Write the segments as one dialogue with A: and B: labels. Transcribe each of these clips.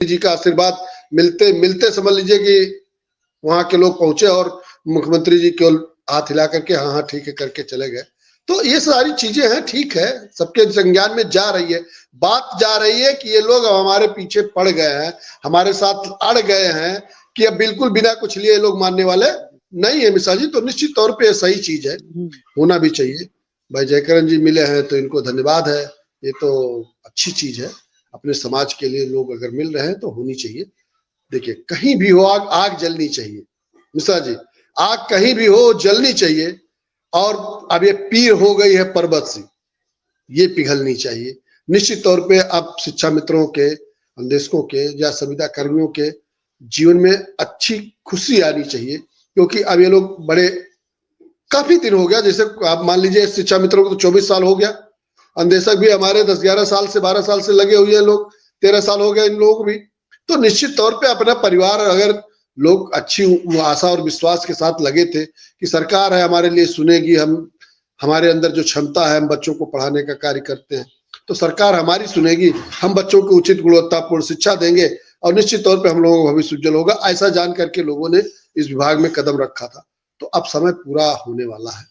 A: जी का आशीर्वाद मिलते मिलते समझ लीजिए कि वहां के लोग पहुंचे और मुख्यमंत्री जी केवल हाथ हिला करके हाँ हाँ ठीक है करके चले गए। तो ये सारी चीजें हैं, ठीक है, सबके संज्ञान में जा रही है। बात जा रही है कि ये लोग अब हमारे पीछे पड़ गए हैं, हमारे साथ अड़ गए हैं कि अब बिल्कुल बिना कुछ लिए लोग मानने वाले नहीं है मिश्रा जी। तो निश्चित तौर पे ये सही चीज है, होना भी चाहिए। भाई जयकरण जी मिले हैं तो इनको धन्यवाद है, ये तो अच्छी चीज है। अपने समाज के लिए लोग अगर मिल रहे हैं तो होनी चाहिए। देखिए कहीं भी हो आग, आग जलनी चाहिए मिश्रा जी, आग कहीं भी हो जलनी चाहिए। और अब ये पीर हो गई है पर्वत सी, ये पिघलनी चाहिए। निश्चित तौर पे अब शिक्षा मित्रों के, अन्वेषकों के या संविदा कर्मियों के जीवन में अच्छी खुशी आनी चाहिए, क्योंकि अब ये लोग बड़े काफी दिन हो गया। जैसे आप मान लीजिए शिक्षा मित्रों को तो 24 साल हो गया, अन्वेषक भी हमारे 10-11 साल से 12 साल से लगे हुए हैं लोग, 13 साल हो गए इन लोगों को भी। तो निश्चित तौर पे अपना परिवार, अगर लोग अच्छी आशा और विश्वास के साथ लगे थे कि सरकार है हमारे लिए सुनेगी, हम हमारे अंदर जो क्षमता है हम बच्चों को पढ़ाने का कार्य करते हैं तो सरकार हमारी सुनेगी, हम बच्चों को उचित गुणवत्तापूर्ण शिक्षा देंगे और निश्चित तौर पे हम लोगों का भविष्य उज्जवल होगा, ऐसा जान करके लोगों ने इस विभाग में कदम रखा था। तो अब समय पूरा होने वाला है,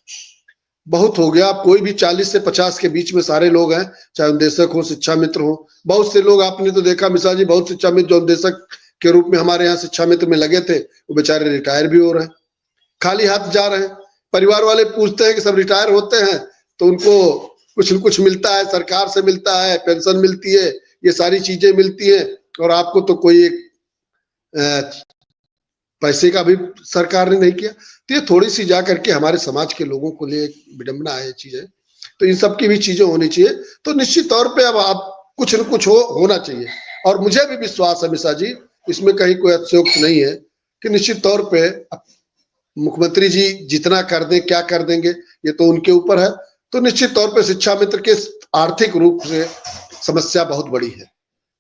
A: बहुत हो गया। कोई भी 40 से 50 के बीच में सारे लोग हैं, चाहे उद्देशक हो, शिक्षा मित्र हो। बहुत से लोग आपने तो देखा मिश्रा जी, बहुत शिक्षा मित्र जो उद्देशक के रूप में हमारे यहाँ शिक्षा मित्र में लगे थे वो बेचारे रिटायर भी हो रहे हैं, खाली हाथ जा रहे हैं। परिवार वाले पूछते हैं कि सब रिटायर होते हैं तो उनको कुछ न कुछ मिलता है, सरकार से मिलता है, पेंशन मिलती है, ये सारी चीजें मिलती है, और आपको तो कोई एक पैसे का भी सरकार ने नहीं किया। तो ये थोड़ी सी जा करके हमारे समाज के लोगों को लिए विडंबना है चीजें। तो इन सब की भी चीजें होनी चाहिए। तो निश्चित तौर पे अब आप कुछ न कुछ होना चाहिए। और मुझे भी विश्वास है मिश्रा जी, इसमें कहीं कोई अतिशयोक्ति नहीं है, कि निश्चित तौर पे मुख्यमंत्री जी जितना कर दें, क्या कर देंगे ये तो उनके ऊपर है। तो निश्चित तौर पे शिक्षा मित्र के आर्थिक रूप से समस्या बहुत बड़ी है,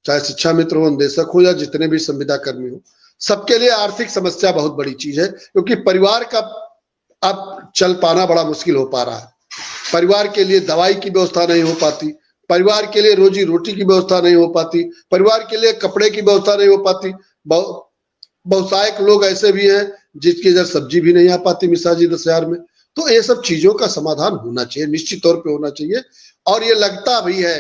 A: चाहे शिक्षा मित्र हो, निदेशक हो या जितने भी संविदा कर्मी हो, सबके लिए आर्थिक समस्या बहुत बड़ी चीज है। क्योंकि परिवार का अब चल पाना बड़ा मुश्किल हो पा रहा है, परिवार के लिए दवाई की व्यवस्था नहीं हो पाती, परिवार के लिए रोजी रोटी की व्यवस्था नहीं हो पाती, परिवार के लिए कपड़े की व्यवस्था नहीं हो पाती। बहुतायक लोग ऐसे भी हैं जिसकी इधर सब्जी भी नहीं आ पाती मिश्रा जी 10,000 में। तो ये सब चीजों का समाधान होना चाहिए, निश्चित तौर पे होना चाहिए। और ये लगता भी है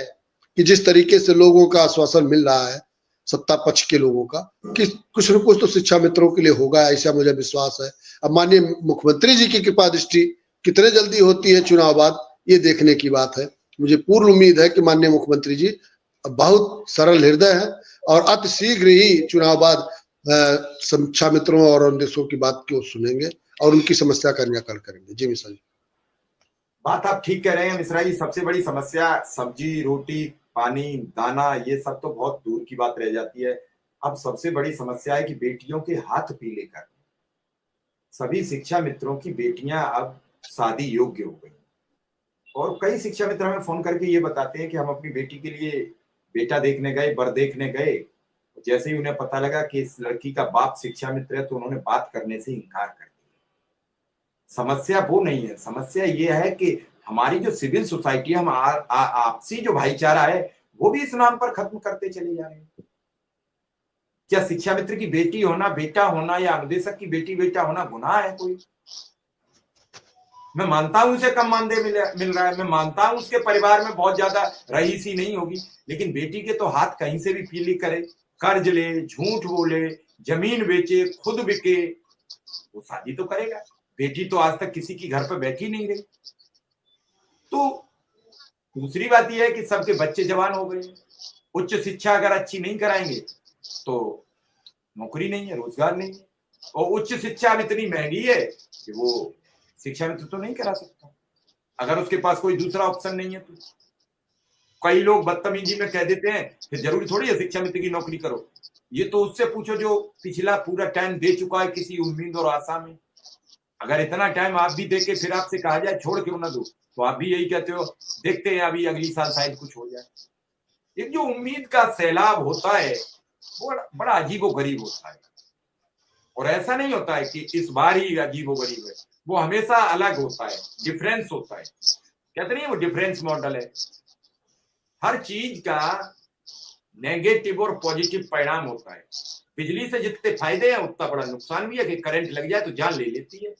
A: कि जिस तरीके से लोगों का आश्वासन मिल रहा है सत्ता पक्ष के लोगों का, कि कुछ न कुछ तो शिक्षा मित्रों के लिए होगा, ऐसा मुझे विश्वास है। अब माननीय मुख्यमंत्री जी की कृपा दृष्टि कितने जल्दी होती है चुनाव बाद, ये देखने की बात है। मुझे पूर्ण उम्मीद है कि माननीय मुख्यमंत्री जी बहुत सरल हृदय है और अति शीघ्र ही चुनाव बाद शिक्षा मित्रों और अन्वेषकों की बात को सुनेंगे और उनकी समस्या का निराकरण करेंगे। जी मिश्रा जी।
B: बात आप ठीक कह रहे हैं मिश्रा जी। सबसे बड़ी समस्या सब्जी, रोटी, पानी, दाना, ये सब तो बहुत दूर की बात रह जाती है। अब सबसे बड़ी समस्या है कि बेटियों के हाथ पीले कर सभी शिक्षा मित्रों की बेटियां अब शादी योग्य हो गई। और कई शिक्षा मित्र हमें फोन करके ये बताते हैं कि हम अपनी बेटी के लिए बेटा देखने गए, वर देखने गए, जैसे ही उन्हें पता लगा कि इस लड़की का बाप शिक्षा मित्र है तो उन्होंने बात करने से इनकार कर दिया। समस्या वो नहीं है, समस्या ये है कि हमारी जो सिविल सोसाइटी है, हम आपसी जो भाईचारा है वो भी इस नाम पर खत्म करते चले जा रहे हैं। क्या शिक्षा मित्र की बेटी होना बेटा होना या अनुदेशक की बेटी बेटा होना गुनाह है कोई? मैं मानता हूं उसे कम मानदेय मिल रहा है, मैं मानता हूं उसके परिवार में बहुत ज्यादा रईसी नहीं होगी, लेकिन बेटी के तो हाथ कहीं से भी पीली करे, कर्ज ले, झूठ बोले, जमीन बेचे, खुद बिके, वो शादी तो करेगा। बेटी तो आज तक किसी की घर पर बैठी नहीं रही। तो दूसरी बात यह है कि सबके बच्चे जवान हो गए, उच्च शिक्षा अगर अच्छी नहीं कराएंगे तो नौकरी नहीं है, रोजगार नहीं है। और उच्च शिक्षा अब इतनी महंगी है कि वो शिक्षा मित्र तो नहीं करा सकता अगर उसके पास कोई दूसरा ऑप्शन नहीं है। तो कई लोग बदतमीजी में कह देते हैं कि जरूरी थोड़ी है शिक्षा मित्र की नौकरी करो। ये तो उससे पूछो जो पिछला पूरा टाइम दे चुका है किसी उम्मीद और आशा में। अगर इतना टाइम आप भी दे के फिर आपसे कहा जाए छोड़ क्यों ना दो, तो आप भी यही कहते हो देखते हैं अभी अगली साल शायद कुछ हो जाए। एक जो उम्मीद का सैलाब होता है वो बड़ा अजीबोगरीब होता है। और ऐसा नहीं होता है कि इस बार ही अजीबोगरीब है, वो हमेशा अलग होता है, डिफरेंस होता है। कहते नहीं वो डिफरेंस मॉडल है। हर चीज का नेगेटिव और पॉजिटिव परिणाम होता है। बिजली से जितने फायदे हैं उतना बड़ा नुकसान भी है कि करंट लग जाए तो जान ले लेती है।